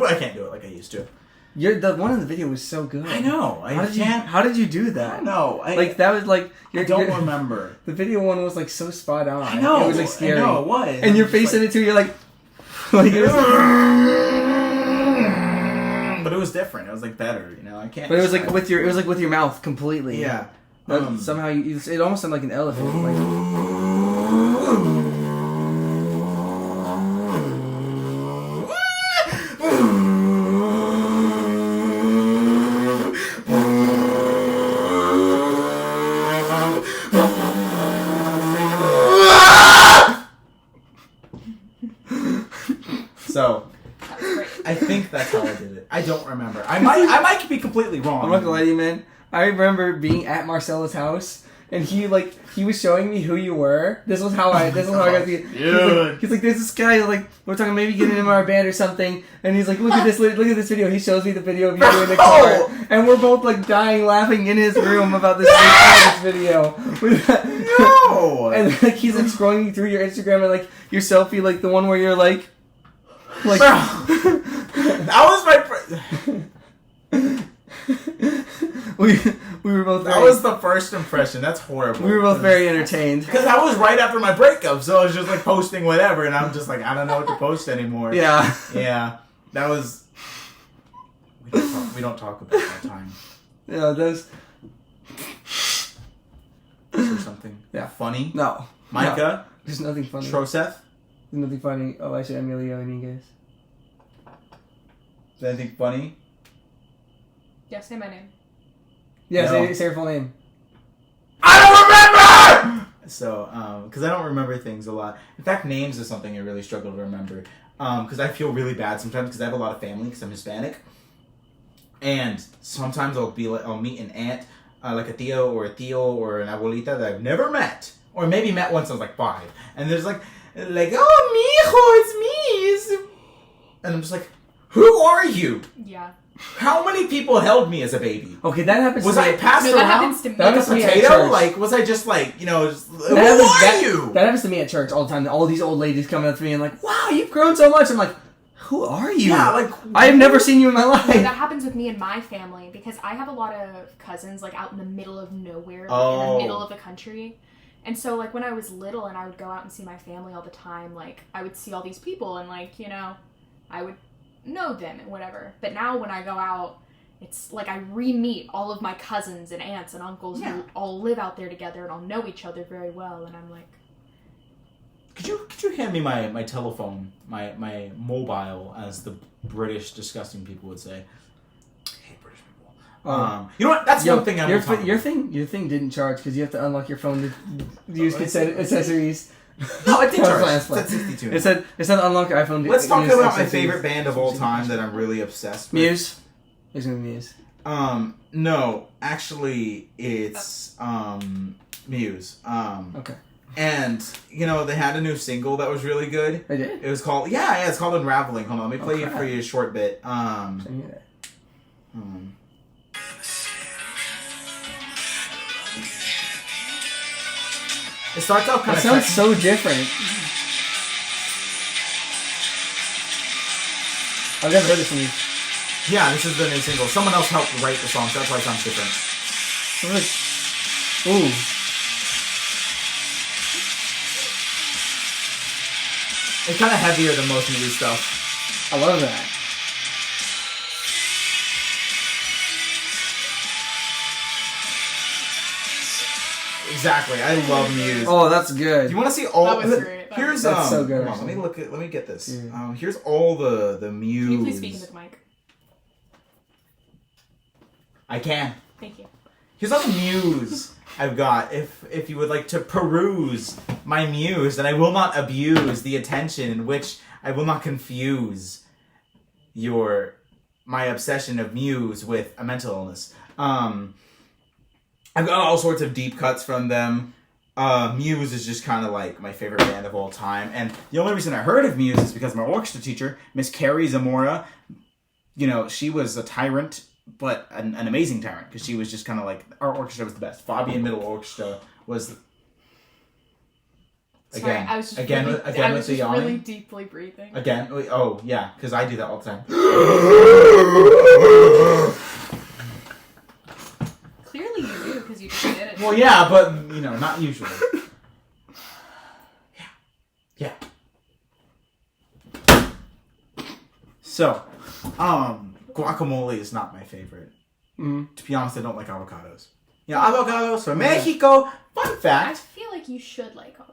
S2: I can't do it like I used to.
S1: The one in the video was so good.
S2: I know.
S1: How did you do that?
S2: I don't know.
S1: That was like...
S2: I don't remember.
S1: The video one was like so spot on.
S2: I know.
S1: It was like scary.
S2: I know, it was.
S1: And your face in it too, you're like... it was
S2: but it was different. It was like better, I can't...
S1: But it was like with your mouth completely.
S2: Yeah.
S1: Somehow it almost sounded like an elephant.
S2: completely wrong.
S1: I'm not gonna lie to you, man. I remember being at Marcella's house, and he was showing me who you were. This was how I got to you. He's like, there's this guy, like, we're talking maybe getting him in our band or something, and he's like, look at this video. He shows me the video of you in the car, and we're both like dying laughing in his room about this video.
S2: No!
S1: And like he's like scrolling through your Instagram and like your selfie, like the one where you're like
S2: that was my.
S1: we were both.
S2: That was the first impression. That's horrible.
S1: We were both very entertained
S2: because that was right after my breakup, so I was just like posting whatever, and I'm just like, I don't know what to post anymore.
S1: Yeah.
S2: That was. We don't talk about that time.
S1: Yeah, those.
S2: Is there something funny?
S1: No.
S2: Micah?
S1: No. There's nothing funny.
S2: Troseth?
S1: There's nothing funny. Oh, I said Emilio Iñiguez.
S2: Is there anything funny?
S3: Yeah, say my name.
S1: Yeah,
S2: No.
S1: say your full name.
S2: I don't remember! So, because I don't remember things a lot. In fact, names is something I really struggle to remember. Because I feel really bad sometimes because I have a lot of family because I'm Hispanic. And sometimes I'll meet an aunt, like a tío or an abuelita that I've never met. Or maybe met once I was like 5. And there's like, oh, mijo, it's me. And I'm just like, who are you?
S3: Yeah.
S2: How many people held me as a baby?
S1: Okay, that happens
S2: Was
S1: to me.
S2: I passed
S3: No,
S2: around?
S3: that happens to me.
S2: Like a
S1: me at
S2: potato?
S1: church.
S2: Like, was I just like, who are you?
S1: That happens to me at church all the time. All these old ladies coming up to me and like, wow, you've grown so much. I'm like, who are you?
S2: Yeah, like...
S1: I have never seen you in my life.
S3: That happens with me and my family because I have a lot of cousins like out in the middle of nowhere, like, in the middle of the country. And so like when I was little and I would go out and see my family all the time, like I would see all these people and like, I would know them and whatever. But now when I go out, it's like I re-meet all of my cousins and aunts and uncles who all live out there together and all know each other very well. And I'm like,
S2: Could you hand me my telephone, my mobile, as the British disgusting people would say? I hate British people. You know what? That's one thing
S1: your thing didn't charge because you have to unlock your phone to use accessories.
S2: No, it did charge. It said 62.
S1: It said unlock your iPhone.
S2: Let's talk about my favorite band of all time that I'm really obsessed with.
S1: Muse. It's gonna be Muse.
S2: No, actually, it's Muse.
S1: Okay.
S2: And, they had a new single that was really good.
S1: They did?
S2: It was called, it's called Unraveling. Hold on, let me play for you a short bit. It starts off kind of...
S1: It sounds so different. I've never heard this one.
S2: Yeah, this is the new single. Someone else helped write the song, so that's why it sounds different.
S1: Ooh.
S2: It's kind of heavier than most Muse stuff.
S1: I love that.
S2: Exactly, I love Muse.
S1: Oh, that's good.
S2: Do you want to see all?
S3: That was great.
S2: Here's
S1: That's so good.
S2: Hold on, let me get this. Yeah. Here's all the Muse.
S3: Can you please speak into the mic?
S2: I can.
S3: Thank you.
S2: Here's all the Muse I've got. If you would like to peruse my Muse, then I will not abuse the attention in which I will not confuse my obsession of Muse with a mental illness. I've got all sorts of deep cuts from them. Muse is just kind of like my favorite band of all time. And the only reason I heard of Muse is because my orchestra teacher, Miss Carrie Zamora, she was a tyrant, but an amazing tyrant, because she was just kind of like, our orchestra was the best. Fabian Middle Orchestra was...
S3: Sorry, I was just really deeply breathing.
S2: Again? Oh, yeah, because I do that all the time.
S3: Clearly you do, because you just did it.
S2: Well, yeah, but, not usually. Yeah. So, guacamole is not my favorite. To be honest, I don't like avocados. Avocados from Mexico. Fun
S3: I
S2: fact.
S3: feel like you should like avocados.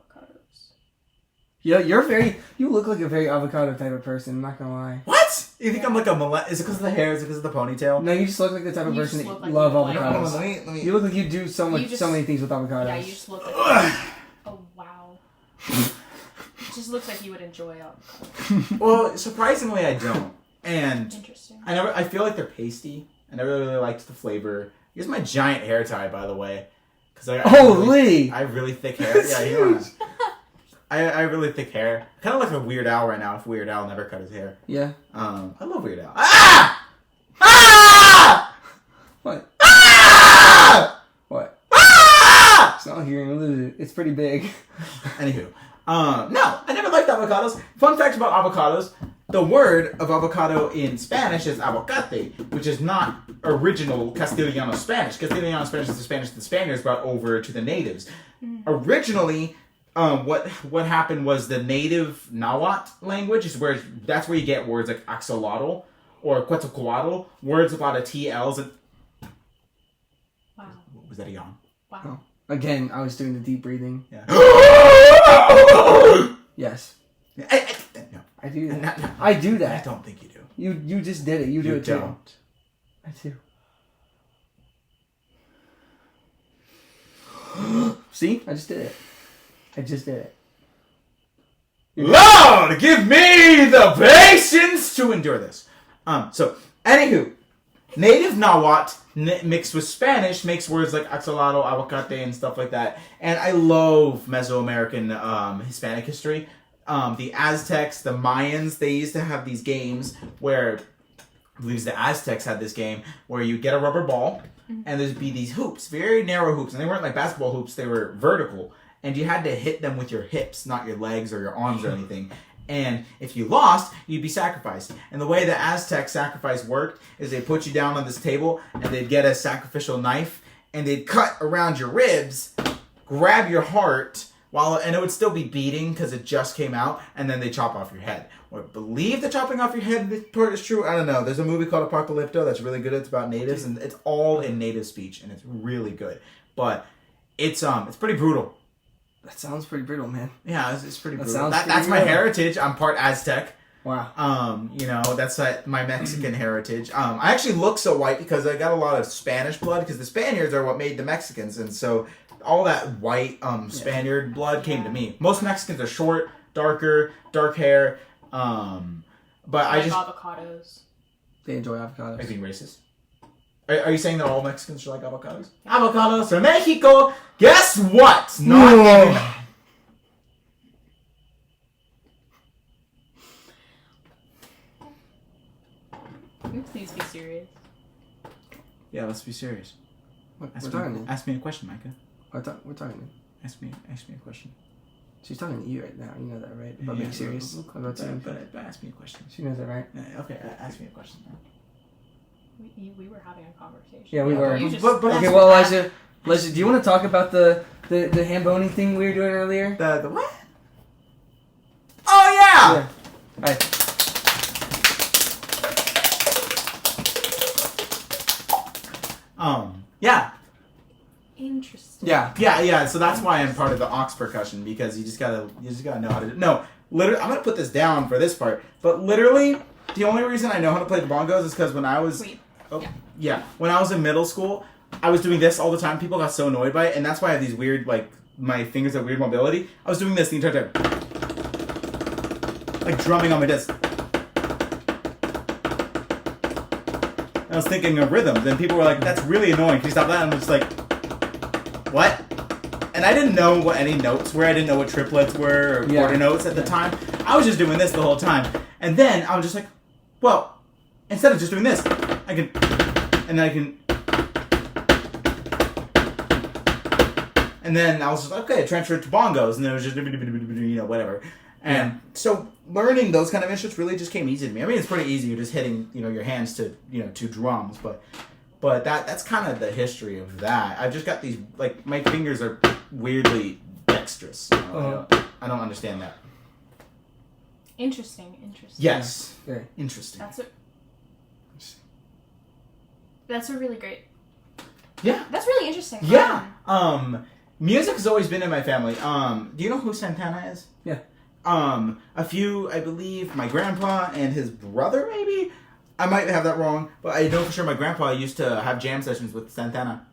S1: Yeah, you look like a very avocado type of person, I'm not gonna lie.
S2: What? You think I'm like a Is it because of the hair? Is it because of the ponytail?
S1: No, you just look like the type of person that
S3: like
S1: love
S3: you like
S1: avocados.
S2: Let me...
S1: You look like you do so many things with avocados.
S3: Yeah, you just look like... Oh, wow. It just looks like you would enjoy avocados.
S2: Well, surprisingly, I don't. And
S3: Interesting.
S2: I feel like they're pasty. and I really, really liked the flavor. Here's my giant hair tie, by the way.
S1: Holy!
S2: I have really thick hair. Yeah, you know. I have really thick hair. Kind of like a Weird Al right now. If Weird Al never cut his hair.
S1: Yeah.
S2: I love Weird Al. Ah! Ah!
S1: What?
S2: Ah!
S1: What?
S2: Ah!
S1: It's not hearing. It's pretty big.
S2: Anywho, no, I never liked avocados. Fun fact about avocados: the word of avocado in Spanish is aguacate, which is not original Castellano Spanish. Castellano Spanish is the Spanish the Spaniards brought over to the natives. Originally, what happened was the native Nahuatl language is that's where you get words like axolotl or quetzalcoatl, words with a lot of TLs. And
S3: Wow.
S2: Was that a yawn?
S3: Wow.
S1: Oh. Again, I was doing the deep breathing.
S2: Yeah.
S1: Yes.
S2: No.
S1: I do that.
S2: No.
S1: I do
S2: I
S1: that.
S2: don't think you do.
S1: You just did it. You do it too.
S2: Don't.
S1: I do. See? I just did it. I just did it.
S2: Lord, give me the patience to endure this. So, anywho, native Nahuatl mixed with Spanish makes words like axolotl, aguacate, and stuff like that. And I love Mesoamerican Hispanic history. The Aztecs, the Mayans, they used to have these games where, I believe the Aztecs had this game where you get a rubber ball and there'd be these hoops, very narrow hoops, and they weren't like basketball hoops, they were vertical. And you had to hit them with your hips, not your legs or your arms or anything. And if you lost, you'd be sacrificed. And the way the Aztec sacrifice worked is they put you down on this table and they'd get a sacrificial knife and they'd cut around your ribs, grab your heart, and it would still be beating because it just came out, and then they chop off your head. Or I believe the chopping off your head part is true. I don't know. There's a movie called Apocalypto that's really good. It's about natives, and it's all in native speech, and it's really good. But it's pretty brutal.
S1: That sounds pretty brutal, man.
S2: Yeah, it's pretty brutal.
S1: Sounds
S2: That's my
S1: brutal.
S2: heritage. I'm part Aztec.
S1: Wow.
S2: That's my Mexican heritage. I actually look so white because I got a lot of Spanish blood because the Spaniards are what made the Mexicans, and so all that white Spaniard blood came to me. Most Mexicans are short, dark hair. But I just
S3: avocados.
S1: They enjoy avocados.
S2: Are you being racist? Are you saying that all Mexicans are like avocados? Avocados from Mexico. Guess what? Not
S3: Please be serious.
S2: Yeah, let's be serious.
S1: Ask
S2: me a question, Micah.
S1: We're talking.
S2: Ask me a question.
S1: She's talking to you right now. You know that, right? About being serious.
S2: But ask me a question.
S1: She knows that, right?
S2: Okay, ask me a question.
S3: We were having a conversation.
S1: Yeah, we were.
S2: But
S1: okay, well, Elijah, do you want to talk about the ham-boning thing we were doing earlier?
S2: The what? Oh, yeah!
S1: All right.
S2: Yeah.
S3: Interesting.
S2: Yeah. So that's why I'm part of the aux percussion, because you just gotta know how to do. No, literally, I'm gonna put this down for this part. But literally, the only reason I know how to play the bongos is because when I was when I was in middle school, I was doing this all the time. People got so annoyed by it, and that's why I have these weird, like, my fingers have weird mobility. I was doing this the entire time, like drumming on my disc. I was thinking of rhythms, and people were like, "That's really annoying. Can you stop that?" And I'm just like, "What?" And I didn't know what any notes were. I didn't know what triplets were or quarter notes at the time. I was just doing this the whole time. And then I was just like, well, instead of just doing this, I can, and then I was just like, okay, transfer it to bongos, and then it was just, whatever. And so learning those kind of instruments really just came easy to me. I mean, it's pretty easy. You're just hitting, your hands to, to drums, but that's kind of the history of that. I've just got these, like, my fingers are weirdly dexterous. I don't understand that.
S3: Interesting.
S2: Yes.
S1: Very
S2: interesting.
S3: That's a really great.
S2: Yeah.
S3: That's really interesting.
S2: Yeah. Music has always been in my family. Do you know who Santana is?
S1: Yeah.
S2: A few, I believe, my grandpa and his brother, maybe? I might have that wrong, but I know for sure my grandpa used to have jam sessions with Santana.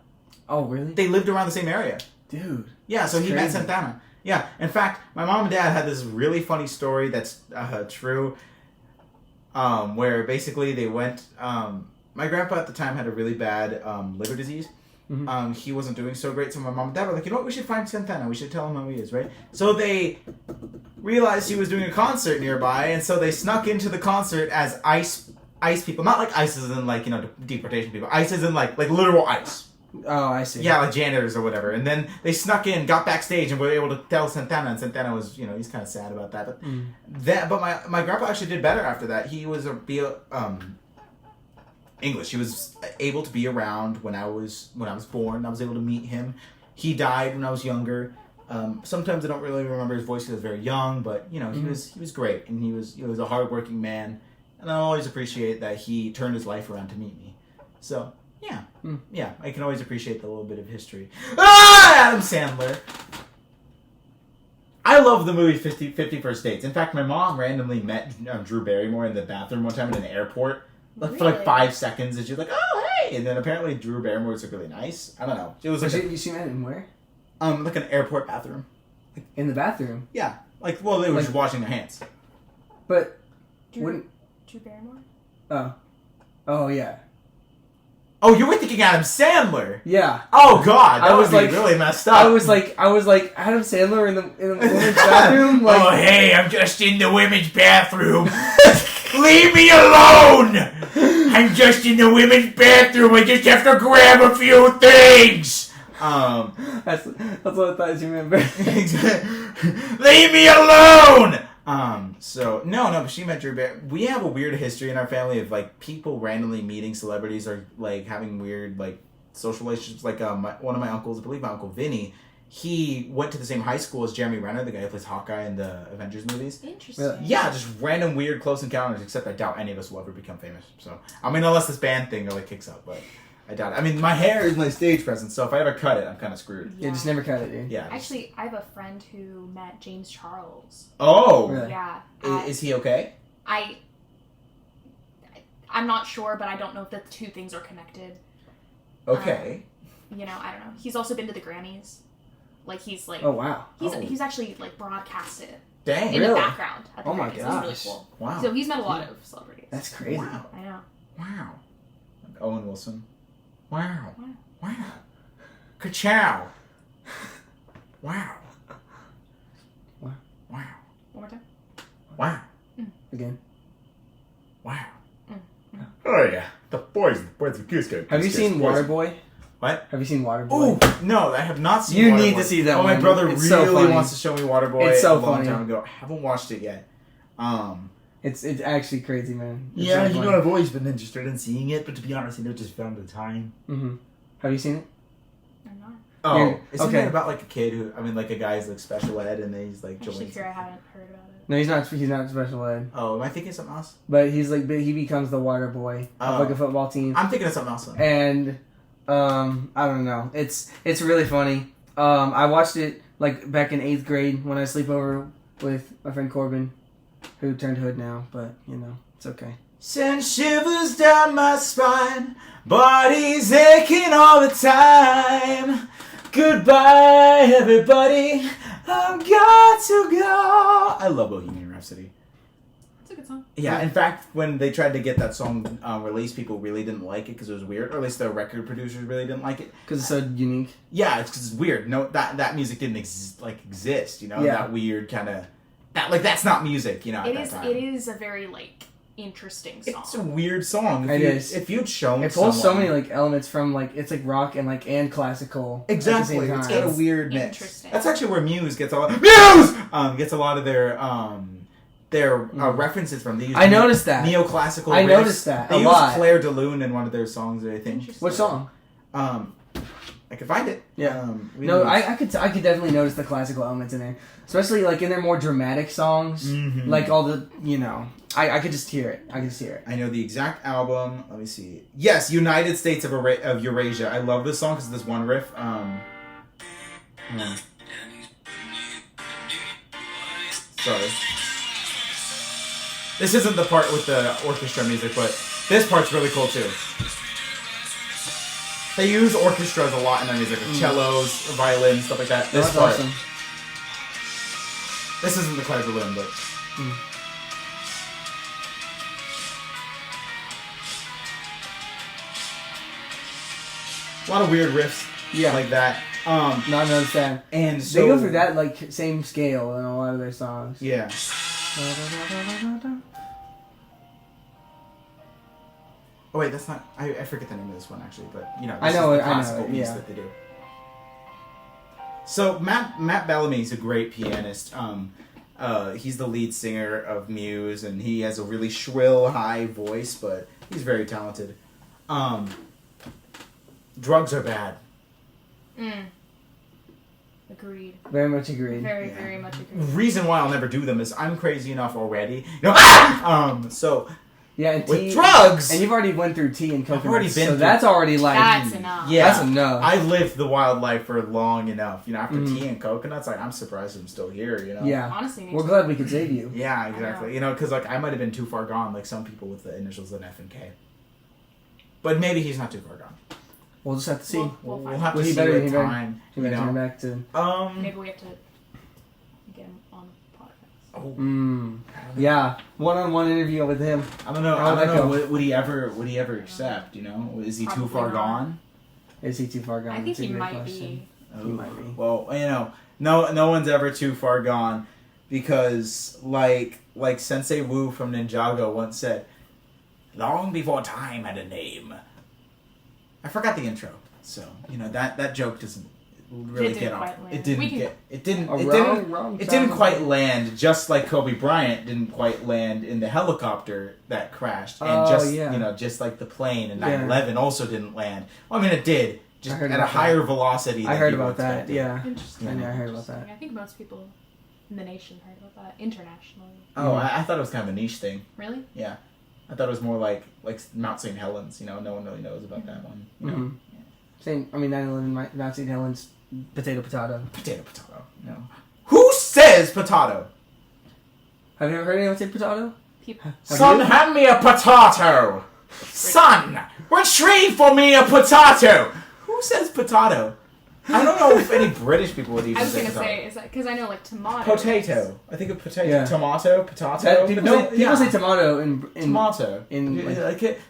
S1: Oh, really?
S2: They lived around the same area.
S1: Dude.
S2: Yeah, so he met Santana. Yeah, in fact, my mom and dad had this really funny story that's true, where basically they went, my grandpa at the time had a really bad liver disease.
S1: Mm-hmm.
S2: He wasn't doing so great, so my mom and dad were like, you know what, we should find Santana. We should tell him how he is, right? So they realized he was doing a concert nearby, and so they snuck into the concert as ICE people. Not like ICE as in, like, you know, deportation people. ICE as in, like literal ICE.
S1: Oh, I see.
S2: Yeah, like janitors or whatever. And then they snuck in, got backstage, and were able to tell Santana, and Santana was, you know, he's kind of sad about that. But my grandpa actually did better after that. He was English. He was able to be around when I was born. I was able to meet him. He died when I was younger. Sometimes I don't really remember his voice because I was very young, but you know, he was great, and he was a hardworking man, and I always appreciate that he turned his life around to meet me. So yeah, I can always appreciate the little bit of history. Adam Sandler. I love the movie 50 First Dates. In fact, my mom randomly met Drew Barrymore in the bathroom one time in an airport.
S3: Really?
S2: For like 5 seconds, and she was like, "Oh, hey!" And then apparently Drew Barrymore was like really nice. I don't know. It was like
S1: you seen that in where?
S2: like an airport bathroom.
S1: In the bathroom.
S2: Yeah, like they were just washing their hands.
S1: But
S3: Drew Barrymore?
S1: Oh yeah.
S2: Oh, you were thinking Adam Sandler.
S1: Yeah.
S2: Oh God, that was like
S1: really
S2: messed up.
S1: I was like Adam Sandler in the women's bathroom. Like,
S2: oh hey, I'm just in the women's bathroom. Leave me alone! I'm just in the women's bathroom. I just have to grab a few things.
S1: That's what I thought you meant.
S2: Leave me alone! So no, but she met Drew Barrymore. We have a weird history in our family of like people randomly meeting celebrities or like having weird like social relationships. Like one of my uncles, I believe my Uncle Vinny, he went to the same high school as Jeremy Renner, the guy who plays Hawkeye in the Avengers movies.
S3: Interesting.
S2: Yeah, just random weird close encounters, except I doubt any of us will ever become famous. So, I mean, unless this band thing really kicks up, but I doubt it. I mean, my hair is my stage presence, so if I ever cut it, I'm kind of screwed.
S1: Yeah, just never cut it, dude.
S2: Yeah.
S3: Actually, I have a friend who met James Charles.
S2: Oh!
S1: Really?
S3: Yeah.
S2: Is he okay?
S3: I'm not sure, but I don't know if the two things are connected.
S2: Okay.
S3: You know, I don't know. He's also been to the Grammys. Like, he's like...
S1: Oh, wow.
S3: He's actually, like, broadcasted.
S2: Dang.
S3: In
S1: Really?
S3: the background at the
S1: Oh my
S3: Grammys.
S1: gosh.
S3: It's really cool.
S2: Wow.
S3: So he's met a lot of celebrities.
S1: That's crazy.
S2: Wow.
S3: I know.
S2: Wow. Owen Wilson. Wow.
S3: Wow.
S2: Wow. Ka-chow. Wow.
S1: Wow.
S2: Wow.
S3: One more time.
S2: Wow.
S1: Again.
S2: Wow.
S4: Oh yeah, the boys of Goose Game.
S1: Have you seen Waterboy?
S2: What?
S1: Have you seen Waterboy?
S2: Oh no, I have not seen.
S1: You
S2: Waterboy.
S1: need to see that
S2: Oh, my
S1: one.
S2: brother
S1: It's so
S2: really
S1: funny.
S2: wants to show me Waterboy.
S1: It's so
S2: a long
S1: funny.
S2: time ago. I haven't watched it yet.
S1: It's actually crazy, man. It's
S2: Yeah,
S1: so
S2: you
S1: funny.
S2: know, I've always been interested in seeing it, but to be honest, I never just found the time.
S1: Mm-hmm. Have you seen it?
S3: I'm not.
S2: Oh,
S1: Yeah,
S2: isn't
S1: okay.
S2: it about like a kid who? I mean, like a guy's like special ed, and then he's like
S3: Actually,
S2: joins.
S3: fear I haven't heard about it.
S1: No, he's not. He's not special ed.
S2: Oh, am I thinking of something else?
S1: But he's like he becomes the water boy of like a football team.
S2: I'm thinking of something else. Then.
S1: And I don't know. It's really funny. I watched it like back in 8th grade when I sleep over with my friend Corbin, who turned hood now. But you know, it's okay.
S2: Send shivers down my spine, body's aching all the time. Goodbye, everybody. I've got to go. I love Bohemian Rhapsody.
S3: It's a good song.
S2: Yeah, in fact, when they tried to get that song released, people really didn't like it because it was weird, or at least the record producers really didn't like it.
S1: Because it's so unique.
S2: Yeah, it's because it's weird. No, that music didn't exist. You know,
S1: Yeah.
S2: that weird kind of that's not music. You know, at
S3: It
S2: that
S3: is.
S2: time.
S3: It is a very interesting song.
S2: It's a weird song.
S1: It is.
S2: If you'd shown
S1: It pulls so
S2: someone-
S1: many like elements from like it's like rock and like and classical.
S2: Exactly,
S1: At the same
S2: it's
S1: time.
S2: got a weird mix.
S3: Interesting.
S2: That's actually where Muse gets a lot. Gets a lot of their references from. They use
S1: I noticed that.
S2: neoclassical.
S1: I
S2: riffs.
S1: noticed that
S2: They
S1: a
S2: use
S1: lot.
S2: Claire de Lune in one of their songs. I think.
S3: Interesting.
S1: What song?
S2: I could find it.
S1: Yeah.
S2: We
S1: No,
S2: can-
S1: I could definitely notice the classical elements in there, especially like in their more dramatic songs,
S2: Mhm.
S1: like all the I could just hear it. I can just hear it.
S2: I know the exact album. Let me see. Yes, United States of Eurasia. I love this song because of this one riff. Sorry. This isn't the part with the orchestra music, but this part's really cool too. They use orchestras a lot in their music, like cellos, violins, stuff like that. This
S1: That's
S2: part.
S1: awesome.
S2: This isn't the Claire de Lune, but. A lot of weird riffs like that.
S1: Not understand.
S2: And so
S1: they go through that like same scale in a lot of their songs.
S2: Yeah. Oh wait, that's not. I forget the name of this one actually, but this is the classical piece that they do. So Matt Bellamy's a great pianist. He's the lead singer of Muse, and he has a really shrill, high voice, but he's very talented. Drugs are bad.
S3: Agreed.
S1: Very much agreed.
S3: Very much agreed.
S2: Reason why I'll never do them is I'm crazy enough already. So with drugs,
S1: and you've already went through tea and coconut.
S2: I've already been
S1: so that's already like
S3: that's enough.
S2: Yeah,
S1: that's enough.
S2: I lived the wild life for long enough. After tea and coconuts, like I'm surprised I'm still here.
S1: Yeah,
S3: honestly,
S1: we're glad we could save you.
S2: Yeah, exactly. Because like I might have been too far gone, like some people with the initials of F and K. But maybe he's not too far gone.
S1: We'll just have to see.
S2: We'll have to see with time.
S1: He better turn back to.
S3: Maybe we have to get him on the podcast.
S1: Yeah, one-on-one interview with him.
S2: I don't know. Would he ever accept? Is he too far gone?
S1: Is he too far gone?
S3: I think he might be.
S1: He might be.
S2: Well, no one's ever too far gone, because like Sensei Wu from Ninjago once said, long before time had a name. I forgot the intro, so that joke doesn't really get off. It didn't quite land. Just like Kobe Bryant didn't quite land in the helicopter that crashed, and just like the plane in 9/11 also didn't land. Well, I mean, it did, just at a higher velocity.
S1: I heard about that. Yeah,
S3: interesting.
S1: I heard about that.
S3: I think most people in the nation heard about that internationally.
S2: Oh, I thought it was kind of a niche thing.
S3: Really?
S2: Yeah. I thought it was more like Mount St. Helens. No one really knows about that one. Yeah.
S1: Same. I mean, 9/11, Mount St. Helens, potato.
S2: Potato. Who says potato?
S1: Have you ever heard anyone say potato?
S2: Son, hand me a potato. Son, retrieve for me a potato. Who says potato? I don't know if any British people would even say potato. I was going to say,
S3: is that because I know tomato.
S2: Potato. I think of potato.
S1: Yeah.
S2: Tomato, potato.
S1: People say tomato in
S2: tomato.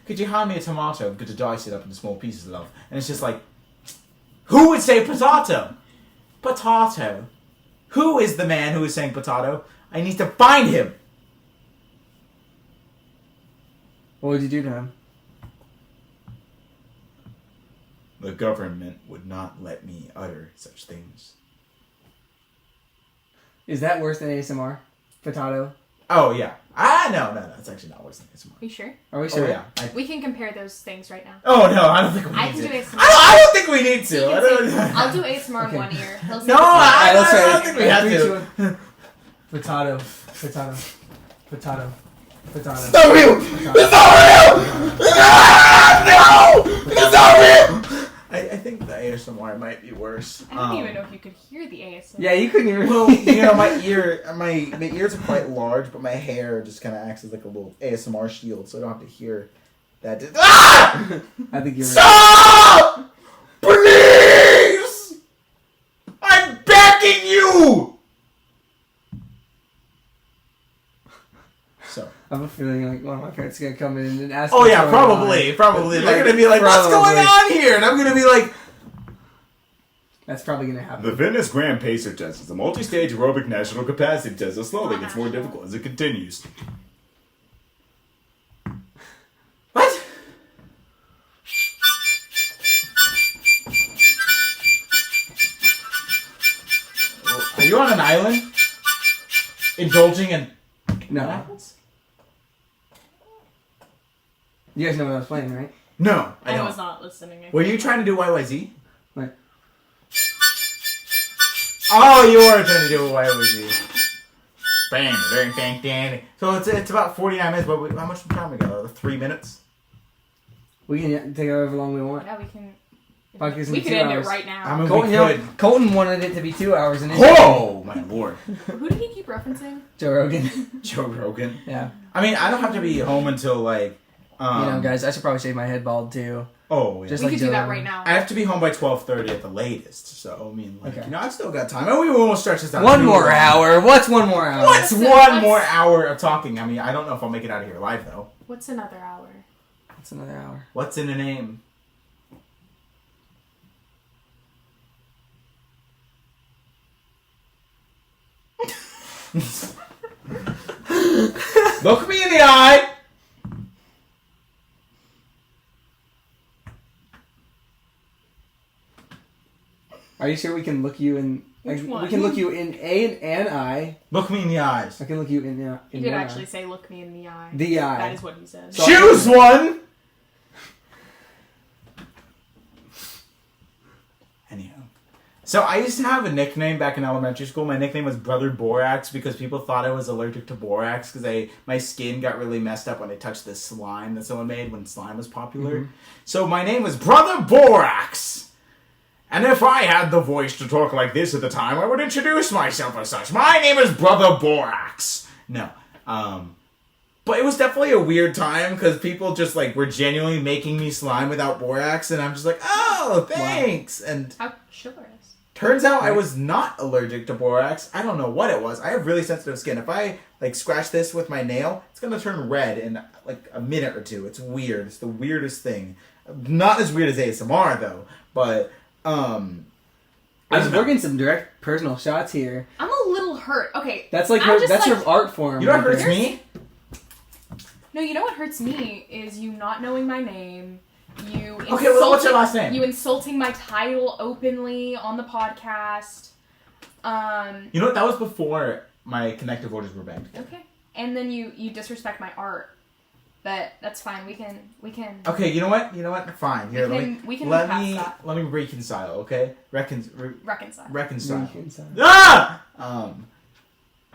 S1: Could
S2: you hand me a tomato? I'm going to dice it up into small pieces, love. And it's just like, who would say potato? Potato. Who is the man who is saying potato? I need to find him.
S1: What would you do to him?
S2: The government would not let me utter such things.
S1: Is that worse than ASMR? Potato?
S2: Oh, yeah. No. It's actually not worse than ASMR.
S3: Are you sure?
S1: Are we sure?
S2: Oh, yeah.
S3: We can compare those things right now.
S2: Oh, no. I don't think we need to.
S3: I can do ASMR.
S2: I don't think we need to.
S3: I'll do ASMR in one ear.
S2: No, I don't think we have to.
S1: Potato.
S2: It's not real! It's not real! No! It's not real! I think the ASMR might be worse.
S3: I don't even know if you could hear the ASMR.
S1: Yeah, you couldn't even.
S2: Well, my ears are quite large, but my hair just kind of acts as like a little ASMR shield, so I don't have to hear that. Ah!
S1: I think you're right.
S2: Stop! Please! I'm begging you! So.
S1: I have a feeling like one of my parents is going to come in and ask.
S2: Oh yeah, probably. They're going to be like, what's going on here? And I'm going to be like...
S1: That's probably going to happen.
S4: The Venice Grand Pacer Test is a multi-stage aerobic national capacity test that slowly gets more difficult as it continues.
S2: What? Are you on an island? Indulging in...
S1: No.
S2: Apples?
S1: You guys know what I was playing, right?
S2: No, I
S3: was not listening.
S2: Were you trying to do YYZ?
S1: What?
S2: Oh, you were trying to do YYZ. Bang, bang, bang, bang. So it's about 49 minutes, but how much time we got? 3 minutes?
S1: We can take however long we want.
S3: Yeah, we can.
S1: Podcast
S3: We could end it right now.
S2: I mean,
S1: Colton wanted it to be 2 hours.
S2: Oh, my lord.
S3: Who did he keep referencing?
S1: Joe Rogan.
S2: Joe Rogan?
S1: Yeah.
S2: I mean, I don't have to be home until like...
S1: guys, I should probably shave my head bald too.
S2: Oh, yeah.
S1: Just
S3: we
S1: like
S3: could do that right now.
S2: I have to be home by 12:30 at the latest, so I mean, like,
S1: okay.
S2: I've still got time. And we won't stretch this out.
S1: One more hour. What's one more hour?
S2: What's one more hour of talking? I mean, I don't know if I'll make it out of here live though.
S3: What's another hour?
S1: What's another hour?
S2: What's in a name? Look me in the eye.
S1: Are you sure we can look you in?
S3: Which one?
S1: We can look you in A and I.
S2: Look me in the eyes.
S1: I can look you in the.
S3: You did actually say, "Look me in the eye."
S1: The eye.
S3: That is what he said.
S1: So
S2: Choose one. Anyhow, so I used to have a nickname back in elementary school. My nickname was Brother Borax because people thought I was allergic to borax because my skin got really messed up when I touched the slime that someone made when slime was popular.
S1: Mm-hmm.
S2: So my name was Brother Borax. And if I had the voice to talk like this at the time, I would introduce myself as such. My name is Brother Borax. No. But it was definitely a weird time because people just like were genuinely making me slime without borax, and I'm just like, oh, thanks. Wow. And
S3: how chivalrous.
S2: Turns out I was not allergic to borax. I don't know what it was. I have really sensitive skin. If I like scratch this with my nail, it's gonna turn red in like a minute or two. It's weird. It's the weirdest thing. Not as weird as ASMR though, but
S1: I'm working some direct personal shots here.
S3: I'm a little hurt. Okay.
S1: That's like that's her art form.
S2: You know what hurts me?
S3: No, you know what hurts me is you not knowing my name.
S2: Okay, well, what's your last name?
S3: You insulting my title openly on the podcast.
S2: You know what? That was before my connective orders were banged together.
S3: Okay. And then you disrespect my art. But that's fine. We can.
S2: Okay, you know what? Fine. Here,
S3: we can let
S2: me reconcile. Okay, reconcile.
S3: Reconcile.
S2: Ah!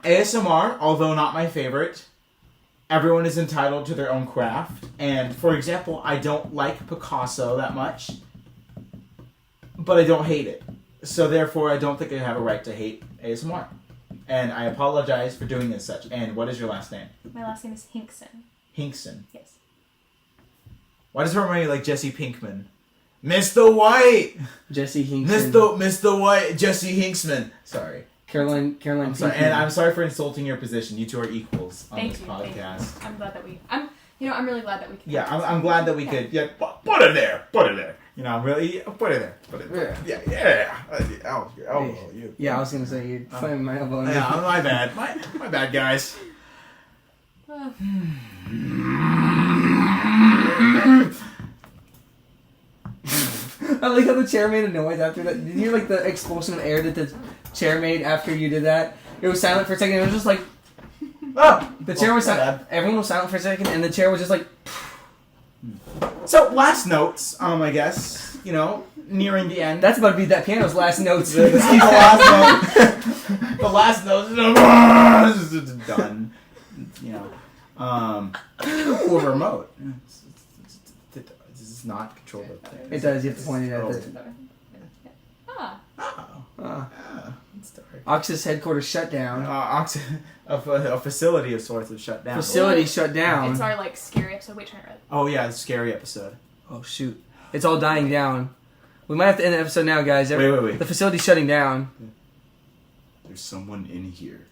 S2: ASMR, although not my favorite, everyone is entitled to their own craft. And for example, I don't like Picasso that much, but I don't hate it. So therefore, I don't think I have a right to hate ASMR. And I apologize for doing as such. And what is your last name?
S3: My last name is Hinkson.
S2: Hinkson.
S3: Yes.
S2: Why does it remind me like Jesse Pinkman? Mr. White!
S1: Jesse Hinksman.
S2: Mr. White, Jesse Hinksman. Sorry.
S1: Caroline.
S2: I'm sorry, and I'm sorry for insulting your position. You two are equals on this podcast.
S3: Thank you. I'm glad that I'm really glad that we can.
S2: Yeah, I'm glad that we could. Yeah, put it there. You know, I'm really put it there. Put it there. Yeah. Your elbow. You.
S1: Yeah, I was gonna say you're playing my elbow.
S2: Yeah, my bad. My bad, guys.
S1: I like how the chair made a noise after that. Did you hear like the expulsion of air that the chair made after you did that? It was silent for a second. It was just like,
S2: oh,
S1: the chair was silent. Everyone was silent for a second, and the chair was just like.
S2: So last notes, I guess nearing the end.
S1: That's about to be that piano's last notes.
S2: The last note. The last note is done. Ooh, a remote. This is not controlled.
S1: It does. You have to point it at it. Ox's headquarters shut down.
S2: A facility of sorts of shut down.
S1: Facility shut down.
S3: It's our scary episode. Wait, turn it red.
S2: Oh yeah, the scary episode.
S1: Oh shoot! It's all dying down. We might have to end the episode now, guys.
S2: Wait.
S1: The facility's shutting down.
S4: There's someone in here.